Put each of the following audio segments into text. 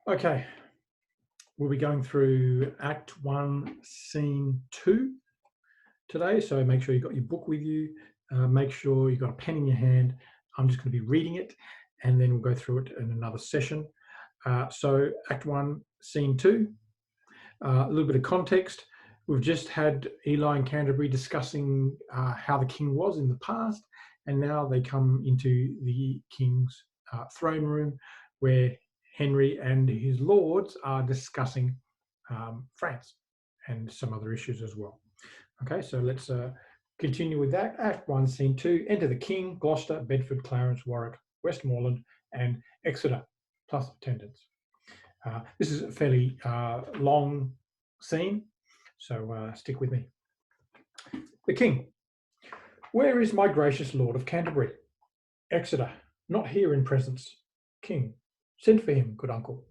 Okay, we'll be going through Act 1, Scene 2 today. So make sure you've got your book with you. Make sure you've got a pen in your hand. I'm just going to be reading it and then we'll go through it in another session. So Act 1, Scene 2, a little bit of context. We've just had Eli and Canterbury discussing how the king was in the past, and now they come into the king's throne room where Henry and his lords are discussing France and some other issues as well. Okay, so let's continue with that. Act 1, Scene 2, enter the king, Gloucester, Bedford, Clarence, Warwick, Westmoreland, and Exeter, plus attendants. This is a fairly long scene, so stick with me. The king. Where is my gracious lord of Canterbury? Exeter. Not here in presence. King. Send for him, good uncle.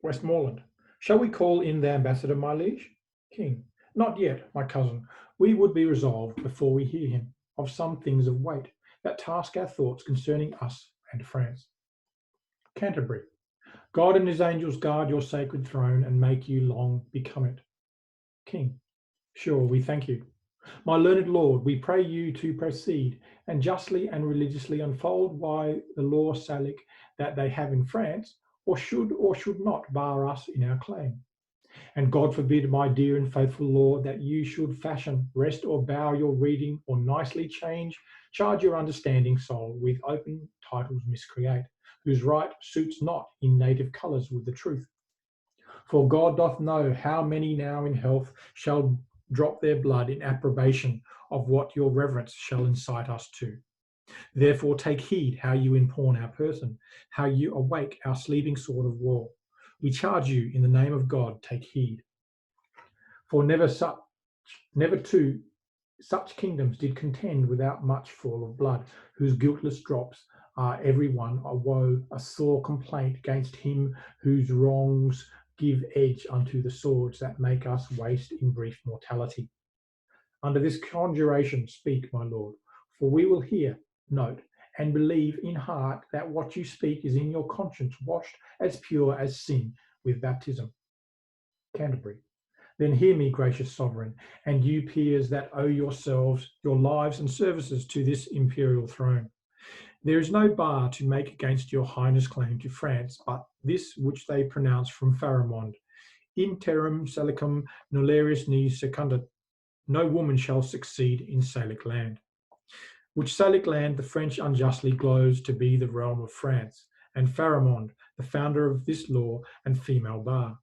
Westmoreland. Shall we call in the ambassador, my liege? King. Not yet, my cousin. We would be resolved before we hear him of some things of weight that task our thoughts concerning us and France. Canterbury. God and his angels guard your sacred throne and make you long become it. King. Sure, we thank you. My learned lord, we pray you to proceed and justly and religiously unfold why the law Salic that they have in France, or should not bar us in our claim. And God forbid, my dear and faithful lord, that you should fashion, rest or bow your reading, or nicely charge your understanding soul with open titles miscreate, whose right suits not in native colours with the truth. For God doth know how many now in health shall drop their blood in approbation of what your reverence shall incite us to. Therefore take heed how you impawn our person, how you awake our sleeping sword of war. We charge you in the name of God, take heed. For never two such kingdoms did contend without much fall of blood, whose guiltless drops are every one a woe, a sore complaint against him whose wrongs give edge unto the swords that make us waste in brief mortality. Under this conjuration speak, my lord, for we will hear, note, and believe in heart that what you speak is in your conscience washed as pure as sin with baptism. Canterbury. Then hear me, gracious sovereign, and you peers that owe yourselves, your lives and services to this imperial throne. There is no bar to make against your highness claim to France, but this which they pronounce from Pharamond. In terram Salicum nulleris ni secundat. No woman shall succeed in Salic land. Which Salic land the French unjustly gloze to be the realm of France, and Pharamond, the founder of this law and female bar.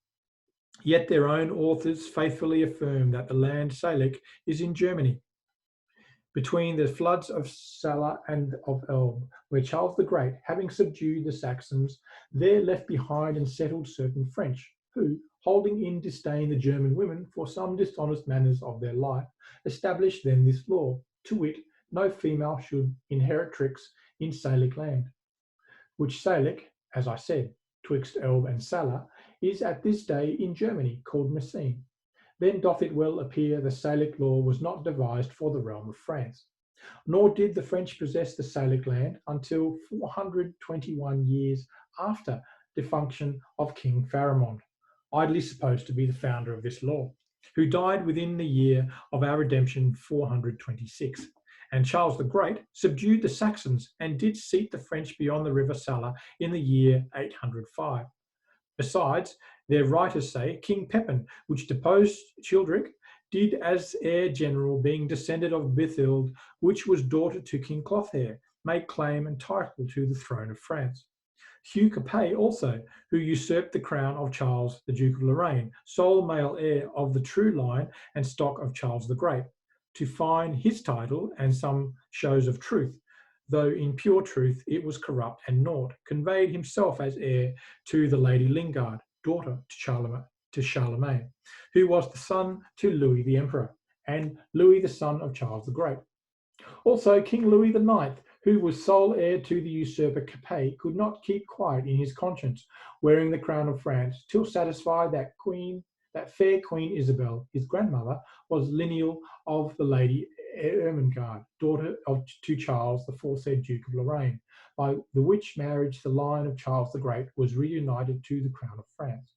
Yet their own authors faithfully affirm that the land Salic is in Germany, between the floods of Saale and of Elbe, where Charles the Great, having subdued the Saxons, there left behind and settled certain French, who, holding in disdain the German women for some dishonest manners of their life, established then this law, to wit, no female should inherit tricks in Salic land, which Salic, as I said, twixt Elbe and Saale, is at this day in Germany called Messene. Then doth it well appear the Salic law was not devised for the realm of France, nor did the French possess the Salic land until 421 years after defunction of King Pharamond, idly supposed to be the founder of this law, who died within the year of our redemption 426. And Charles the Great subdued the Saxons and did seat the French beyond the river Saale in the year 805. Besides, their writers say King Pepin, which deposed Childeric, did as heir general, being descended of Bithild, which was daughter to King Clothair, make claim and title to the throne of France. Hugh Capet also, who usurped the crown of Charles, the Duke of Lorraine, sole male heir of the true line and stock of Charles the Great, to find his title and some shows of truth, though in pure truth it was corrupt and naught, conveyed himself as heir to the Lady Lingard, daughter to Charlemagne, who was the son to Louis the Emperor, and Louis the son of Charles the Great. Also King Louis the Ninth, who was sole heir to the usurper Capet, could not keep quiet in his conscience, wearing the crown of France, till satisfied that fair Queen Isabel, his grandmother, was lineal of the Lady Ermengarde, daughter to Charles, the aforesaid Duke of Lorraine, by the which marriage the line of Charles the Great was reunited to the crown of France.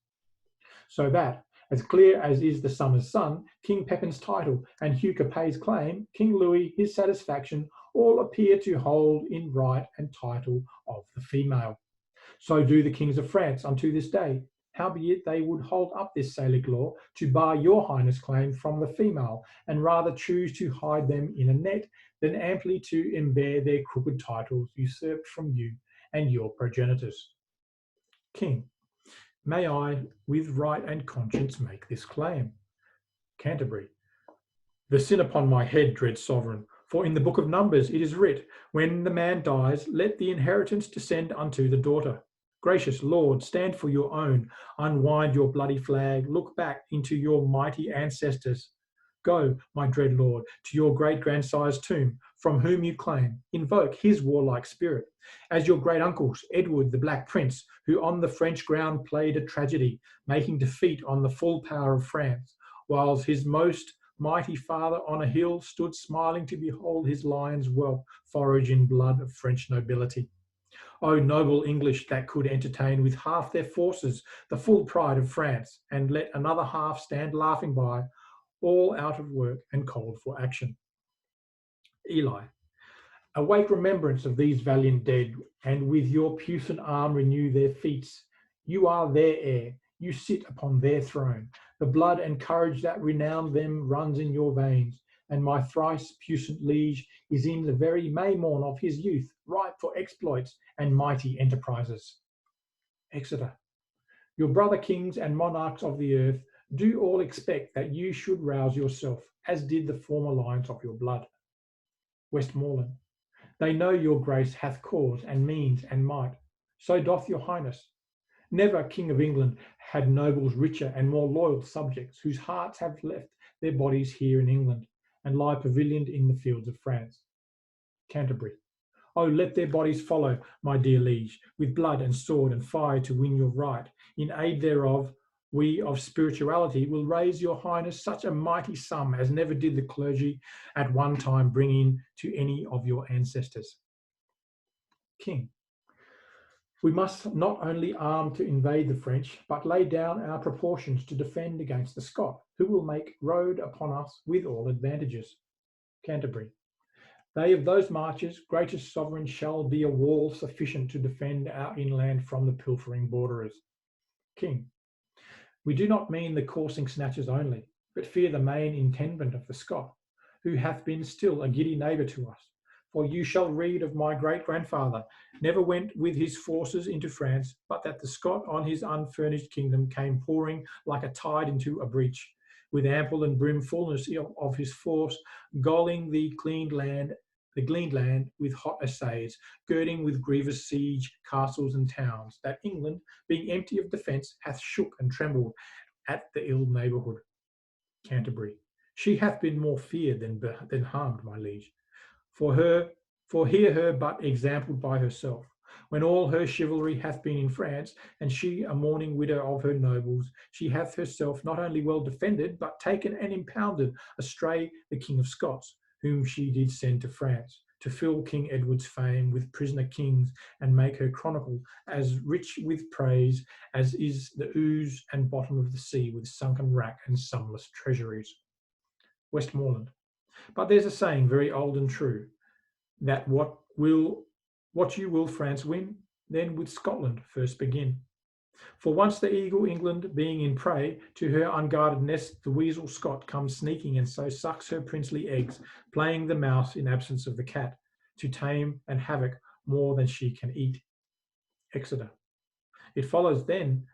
So that, as clear as is the summer's sun, King Pepin's title, and Hugh Capet's claim, King Louis his satisfaction, all appear to hold in right and title of the female. So do the kings of France unto this day. Howbeit they would hold up this Salic law to bar your highness' claim from the female, and rather choose to hide them in a net than amply to embear their crooked titles usurped from you and your progenitors. King, may I with right and conscience make this claim? Canterbury. The sin upon my head, dread sovereign, for in the book of Numbers it is writ, when the man dies, let the inheritance descend unto the daughter. Gracious Lord, stand for your own, unwind your bloody flag, look back into your mighty ancestors. Go, my dread Lord, to your great-grandsire's tomb, from whom you claim, invoke his warlike spirit, as your great uncles, Edward the Black Prince, who on the French ground played a tragedy, making defeat on the full power of France, whilst his most mighty father on a hill stood smiling to behold his lion's whelp forage in blood of French nobility. O noble English that could entertain with half their forces the full pride of France, and let another half stand laughing by, all out of work and cold for action. Eli. Awake remembrance of these valiant dead, and with your puissant arm renew their feats. You are their heir, you sit upon their throne. The blood and courage that renowned them runs in your veins, and my thrice puissant liege is in the very May morn of his youth, ripe for exploits and mighty enterprises. Exeter. Your brother kings and monarchs of the earth do all expect that you should rouse yourself, as did the former lines of your blood. Westmoreland. They know your grace hath cause and means and might, so doth your highness. Never King of England had nobles richer and more loyal subjects, whose hearts have left their bodies here in England, and lie pavilioned in the fields of France. Canterbury. Oh, let their bodies follow, my dear liege, with blood and sword and fire to win your right. In aid thereof, we of spirituality will raise your highness such a mighty sum as never did the clergy at one time bring in to any of your ancestors. King. We must not only arm to invade the French, but lay down our proportions to defend against the Scot, who will make road upon us with all advantages. Canterbury. They of those marches, greatest sovereign, shall be a wall sufficient to defend our inland from the pilfering borderers. King. We do not mean the coursing snatchers only, but fear the main intendant of the Scot, who hath been still a giddy neighbour to us. For you shall read of my great-grandfather, never went with his forces into France, but that the Scot on his unfurnished kingdom came pouring like a tide into a breach, with ample and brim fullness of his force, gulling the gleaned land with hot assays, girding with grievous siege castles and towns, that England, being empty of defence, hath shook and trembled at the ill neighbourhood. Canterbury. She hath been more feared than harmed, my liege. For hear her but exampled by herself, when all her chivalry hath been in France, and she a mourning widow of her nobles, she hath herself not only well defended, but taken and impounded astray the King of Scots, whom she did send to France, to fill King Edward's fame with prisoner kings, and make her chronicle as rich with praise as is the ooze and bottom of the sea with sunken wrack and sumless treasuries. Westmoreland. But there's a saying very old and true, that what you will France win, then with Scotland first begin. For once the eagle England being in prey, to her unguarded nest the weasel Scot comes sneaking, and so sucks her princely eggs, playing the mouse in absence of the cat, to tame and havoc more than she can eat. Exeter. It follows then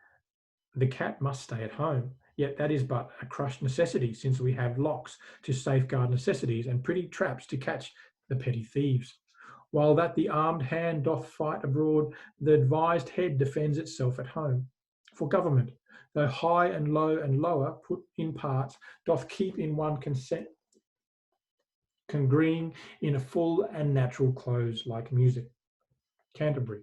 the cat must stay at home, yet that is but a crushed necessity, since we have locks to safeguard necessities, and pretty traps to catch the petty thieves. While that the armed hand doth fight abroad, the advised head defends itself at home. For government, though high and low and lower put in parts, doth keep in one consent, congreeing in a full and natural close like music. Canterbury.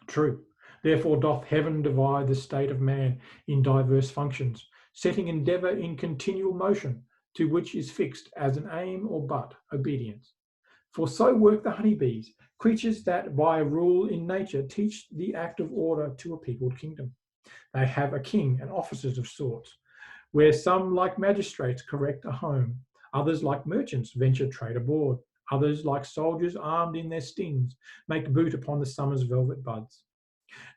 True. Therefore doth heaven divide the state of man in diverse functions, setting endeavour in continual motion, to which is fixed as an aim or but obedience. For so work the honeybees, creatures that by a rule in nature teach the act of order to a peopled kingdom. They have a king and officers of sorts, where some like magistrates correct a home, others like merchants venture trade abroad, others like soldiers armed in their stings make boot upon the summer's velvet buds,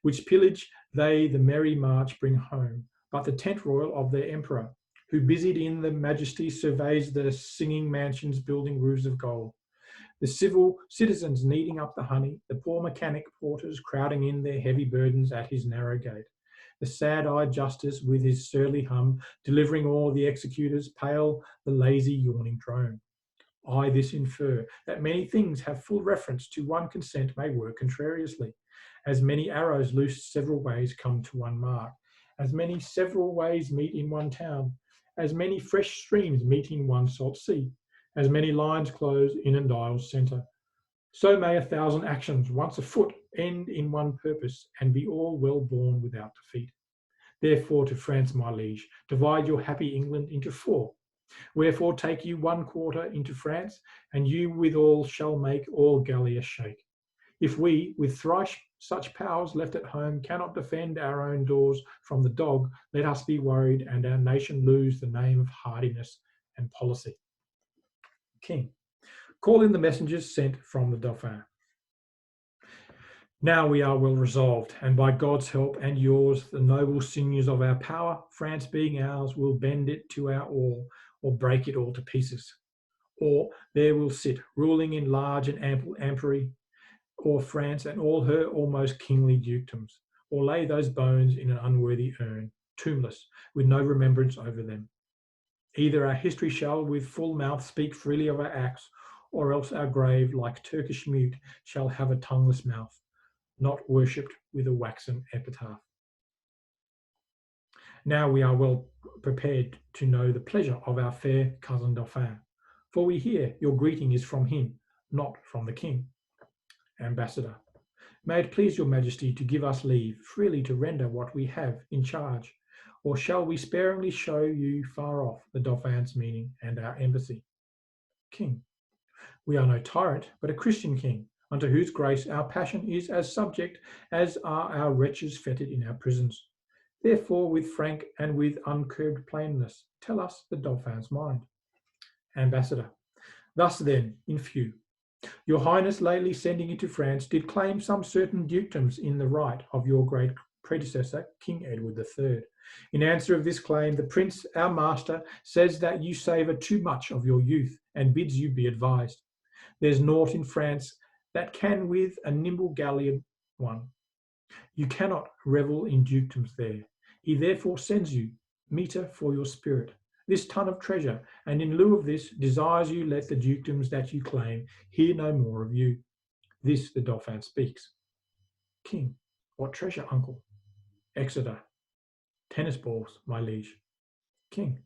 which pillage they the merry march bring home, but the tent royal of their emperor, who busied in the majesty surveys the singing mansions building roofs of gold. The civil citizens kneading up the honey, the poor mechanic porters crowding in their heavy burdens at his narrow gate, the sad-eyed justice with his surly hum, delivering all the executors, pale the lazy yawning drone. I this infer, that many things have full reference to one consent may work contrariously, as many arrows loosed several ways come to one mark, as many several ways meet in one town, as many fresh streams meet in one salt sea, as many lines close in an dial's centre. So may 1,000 actions once afoot end in one purpose, and be all well borne without defeat. Therefore to France, my liege, divide your happy England into 4. Wherefore take you 1/4 into France, and you withal shall make all Gallia shake. If we, with thrice such powers left at home, cannot defend our own doors from the dog, let us be worried, and our nation lose the name of hardiness and policy. King, call in the messengers sent from the Dauphin. Now we are well resolved, and by God's help and yours, the noble sinews of our power, France being ours, will bend it to our all, or break it all to pieces. Or there will sit, ruling in large and ample empery, or France and all her almost kingly dukedoms, or lay those bones in an unworthy urn, tombless, with no remembrance over them. Either our history shall with full mouth speak freely of our acts, or else our grave, like Turkish mute, shall have a tongueless mouth, not worshipped with a waxen epitaph. Now we are well prepared to know the pleasure of our fair cousin Dauphin, for we hear your greeting is from him, not from the king. Ambassador, may it please your majesty to give us leave freely to render what we have in charge, or shall we sparingly show you far off the Dauphin's meaning and our embassy? King, we are no tyrant, but a Christian king, unto whose grace our passion is as subject as are our wretches fettered in our prisons. Therefore, with frank and with uncurbed plainness, tell us the Dauphin's mind. Ambassador, thus then, in few, your highness lately sending into France did claim some certain dukedoms in the right of your great predecessor, King Edward III. In answer of this claim, the prince, our master, says that you savour too much of your youth and bids you be advised. There's naught in France that can with a nimble galleon one. You cannot revel in dukedoms there. He therefore sends you meter for your spirit, this ton of treasure, and in lieu of this desires you let the dukedoms that you claim hear no more of you. This the Dauphin speaks. King, what treasure, uncle? Exeter. Tennis balls, my liege. King,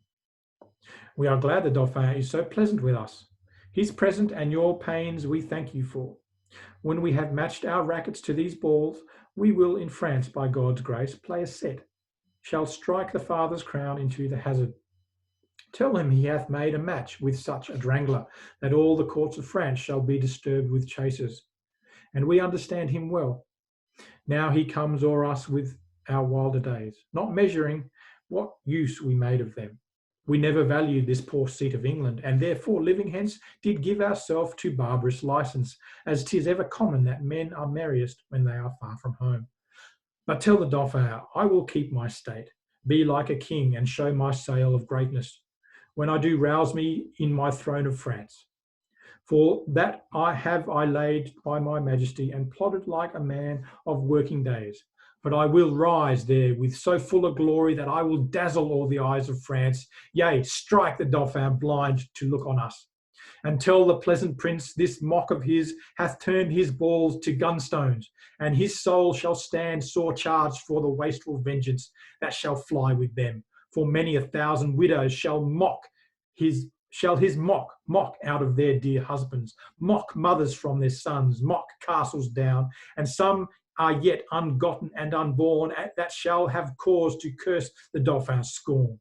we are glad the Dauphin is so pleasant with us. His present and your pains we thank you for. When we have matched our rackets to these balls, we will in France, by God's grace, play a set, shall strike the father's crown into the hazard. Tell him he hath made a match with such a drangler, that all the courts of France shall be disturbed with chasers. And we understand him well. Now he comes o'er us with our wilder days, not measuring what use we made of them. We never valued this poor seat of England, and therefore living hence did give ourselves to barbarous licence, as 'tis ever common that men are merriest when they are far from home. But tell the Dauphin I will keep my state, be like a king, and show my sail of greatness, when I do rouse me in my throne of France. For that I laid by my majesty, and plodded like a man of working days. But I will rise there with so full a glory that I will dazzle all the eyes of France, yea, strike the Dauphin blind to look on us, and tell the pleasant prince this mock of his hath turned his balls to gunstones, and his soul shall stand sore charged for the wasteful vengeance that shall fly with them. For many 1,000 widows shall his mock out of their dear husbands, mock mothers from their sons, mock castles down, and some are yet ungotten and unborn that shall have cause to curse the Dauphin's scorn.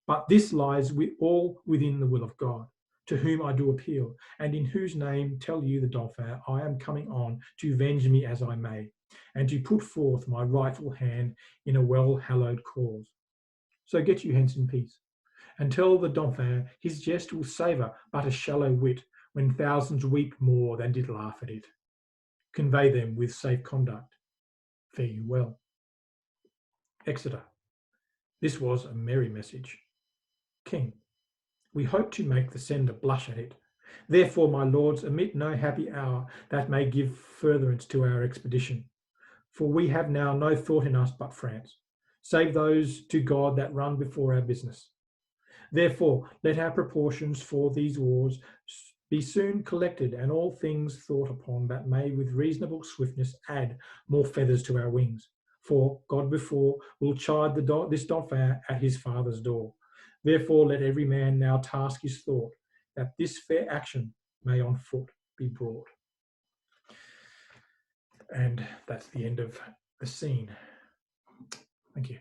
But this lies all within the will of God, to whom I do appeal, and in whose name tell you the Dauphin, I am coming on to avenge me as I may, and to put forth my rightful hand in a well-hallowed cause. So get you hence in peace, and tell the Dauphin his jest will savour but a shallow wit, when thousands weep more than did laugh at it. Convey them with safe conduct. Fare you well. Exeter. This was a merry message. King. We hope to make the sender blush at it. Therefore, my lords, omit no happy hour that may give furtherance to our expedition. For we have now no thought in us but France, save those to God that run before our business. Therefore, let our proportions for these wars be soon collected, and all things thought upon that may with reasonable swiftness add more feathers to our wings. For God before will chide this Dauphin at his father's door. Therefore, let every man now task his thought, that this fair action may on foot be brought. And that's the end of the scene. Thank you.